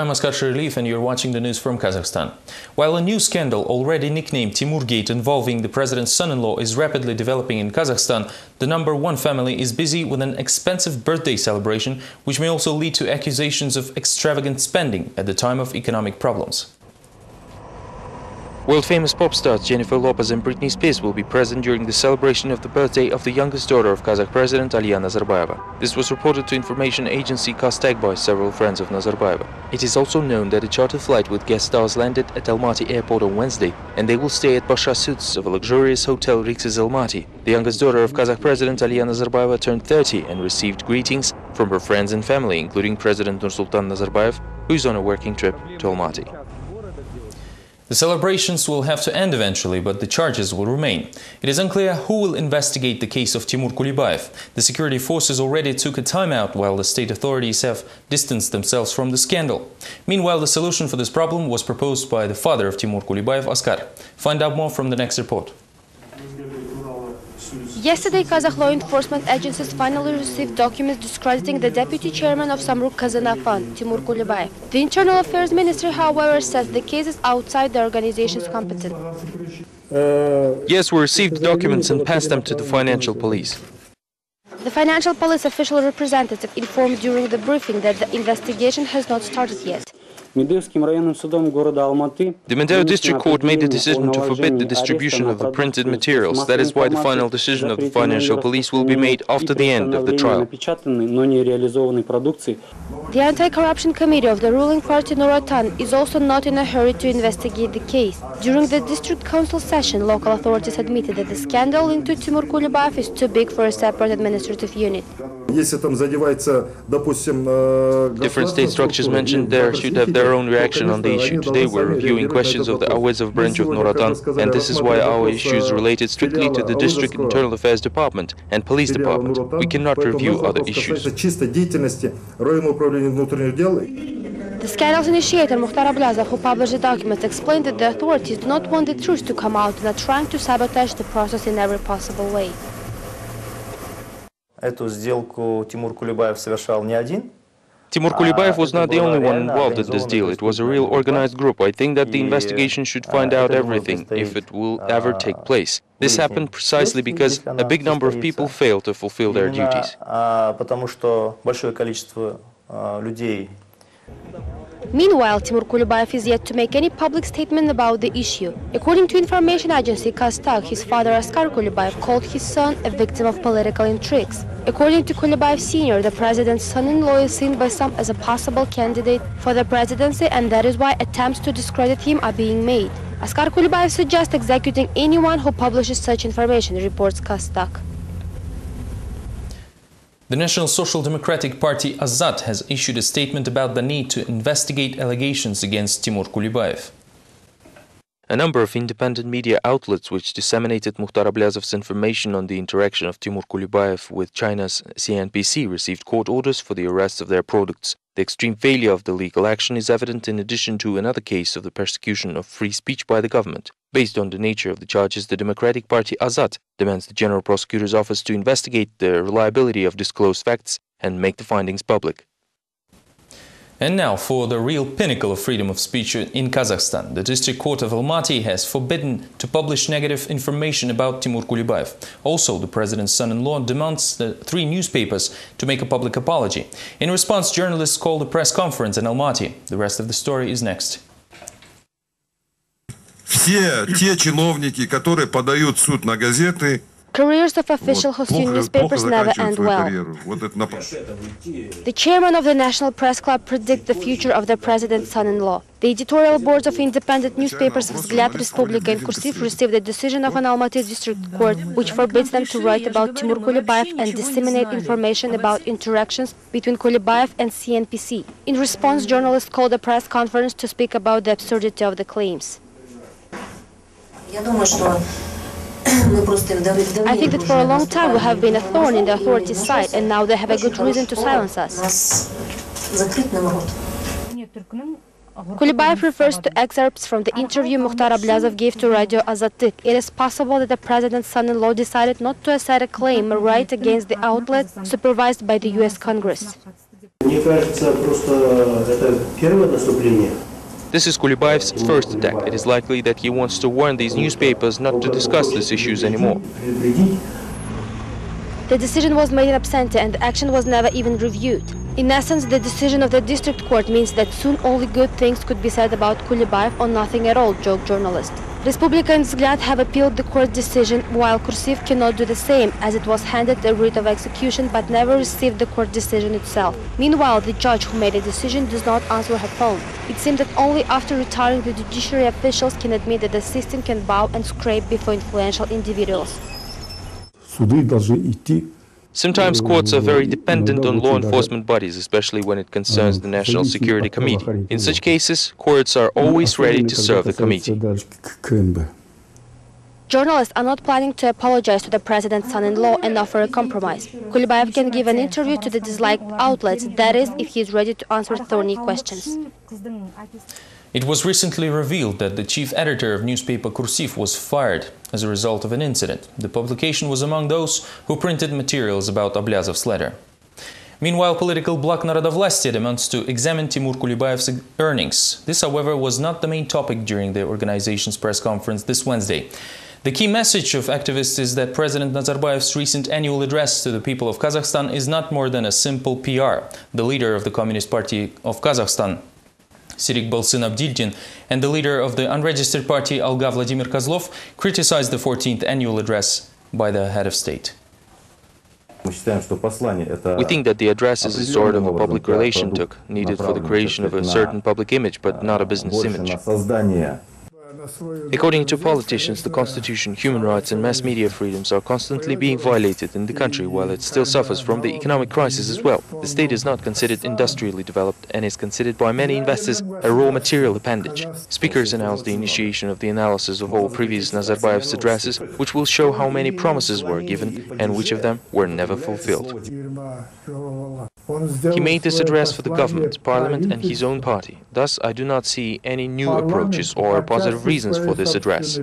I'm Askar Sherlief and you're watching the news from Kazakhstan. While a new scandal, already nicknamed Timurgate, involving the president's son-in-law is rapidly developing in Kazakhstan, the #1 family is busy with an expensive birthday celebration, which may also lead to accusations of extravagant spending at the time of economic problems. World-famous pop stars Jennifer Lopez and Britney Spears will be present during the celebration of the birthday of the youngest daughter of Kazakh President Aliya Nazarbayeva. This was reported to information agency Kazakhstan by several friends of Nazarbayeva. It is also known that a charter flight with guest stars landed at Almaty airport on Wednesday, and they will stay at Pasha Suits of a luxurious hotel Rixes Almaty. The youngest daughter of Kazakh President Aliya Nazarbayeva turned 30 and received greetings from her friends and family, including President Nursultan Nazarbayev, who is on a working trip to Almaty. The celebrations will have to end eventually, but the charges will remain. It is unclear who will investigate the case of Timur Kulibayev. The security forces already took a timeout while the state authorities have distanced themselves from the scandal. Meanwhile, the solution for this problem was proposed by the father of Timur Kulibayev, Askar. Find out more from the next report. Yesterday, Kazakh law enforcement agencies finally received documents discrediting the deputy chairman of Samruk Kazana Fund, Timur Kulibayev. The Internal Affairs Ministry, however, says the case is outside the organization's competence. Yes, we received the documents and passed them to the financial police. The financial police official representative informed during the briefing that the investigation has not started yet. The Medeo District Court made the decision to forbid the distribution of the printed materials. That is why the final decision of the financial police will be made after the end of the trial. The Anti-Corruption Committee of the ruling party Nuratan is also not in a hurry to investigate the case. During the district council session, local authorities admitted that the scandal linked to Timur Kulibayev is too big for a separate administrative unit. Different state structures mentioned there should have their own reaction on the issue. Today we're reviewing questions of the Awezov branch of Nuratan, and this is why our issues related strictly to the district internal affairs department and police department. We cannot review other issues. The scandal's initiator, Mukhtar Ablazov, who published the documents, explained that the authorities do not want the truth to come out and are trying to sabotage the process in every possible way. Эту сделку Тимур Кулибаев совершал не один. Timur Kulibayev was not the only one involved in this deal. It was a real organized group. I think that the investigation should find out everything, if it will ever take place. This happened precisely because a big number of people failed to fulfill their duties. Потому что большое количество людей. Meanwhile, Timur Kulibayev is yet to make any public statement about the issue. According to information agency Kazakhstan, his father Askar Kulibayev called his son a victim of political intrigues. According to Kulibayev Sr., the president's son-in-law is seen by some as a possible candidate for the presidency, and that is why attempts to discredit him are being made. Askar Kulibayev suggests executing anyone who publishes such information, reports Kazakhstan. The National Social Democratic Party Azad has issued a statement about the need to investigate allegations against Timur Kulibayev. A number of independent media outlets which disseminated Mukhtar Ablazov's information on the interaction of Timur Kulibayev with China's CNPC received court orders for the arrest of their products. The extreme failure of the legal action is evident in addition to another case of the persecution of free speech by the government. Based on the nature of the charges, the Democratic Party Azad demands the General Prosecutor's Office to investigate the reliability of disclosed facts and make the findings public. And now for the real pinnacle of freedom of speech in Kazakhstan. The District Court of Almaty has forbidden to publish negative information about Timur Kulibayev. Also, the president's son-in-law demands the 3 newspapers to make a public apology. In response, journalists called a press conference in Almaty. The rest of the story is next. Все те чиновники, которые подают в суд на газеты, Careers of officials who sue newspapers never end well. The chairman of the National Press Club predicts the future of the president's son-in-law. The editorial boards of independent newspapers Vzгляд, Respublika and Kursiv received a decision of an Almaty district court which forbids them to write about Timur Kulibayev and disseminate information about interactions between Kulibayev and CNPC. In response, journalists called a press conference to speak about the absurdity of the claims. I think that for a long time we have been a thorn in the authorities' side, and now they have a good reason to silence us. Kulibayev refers to excerpts from the interview Mukhtar Ablazov gave to Radio Azattyk. It is possible that the president's son-in-law decided not to assert a claim or right against the outlet supervised by the US Congress. Мне кажется, просто это первое наступление. This is Kulibaev's first attack. It is likely that he wants to warn these newspapers not to discuss these issues anymore. The decision was made in absentia and the action was never even reviewed. In essence, the decision of the district court means that soon only good things could be said about Kulibaev or nothing at all, joked journalist. Respublika and Vzglyad have appealed the court decision, while Kursiv cannot do the same, as it was handed a writ of execution but never received the court decision itself. Meanwhile, the judge who made the decision does not answer her phone. It seems that only after retiring the judiciary officials can admit that the system can bow and scrape before influential individuals. Sometimes courts are very dependent on law enforcement bodies, especially when it concerns the National Security Committee. In such cases, courts are always ready to serve the committee. Journalists are not planning to apologize to the president's son-in-law and offer a compromise. Kulibaev can give an interview to the disliked outlets, that is, if he is ready to answer thorny questions. It was recently revealed that the chief editor of newspaper Kursiv was fired as a result of an incident. The publication was among those who printed materials about Ablazov's letter. Meanwhile, political bloc Narodovlastia demands to examine Timur Kulibaev's earnings. This, however, was not the main topic during the organization's press conference this Wednesday. The key message of activists is that President Nazarbayev's recent annual address to the people of Kazakhstan is not more than a simple PR. The leader of the Communist Party of Kazakhstan, Sirik Balsyn Abdildin, and the leader of the unregistered party, Alga Vladimir Kozlov, criticized the 14th annual address by the head of state. We think that the address is a sort of a public relation tool needed for the creation of a certain public image, but not a business image. According to politicians, the constitution, human rights and mass media freedoms are constantly being violated in the country, while it still suffers from the economic crisis as well. The state is not considered industrially developed and is considered by many investors a raw material appendage. Speakers announced the initiation of the analysis of all previous Nazarbayev's addresses, which will show how many promises were given and which of them were never fulfilled. He made this address for the government, parliament and his own party. Thus, I do not see any new approaches or positive reasons for this address.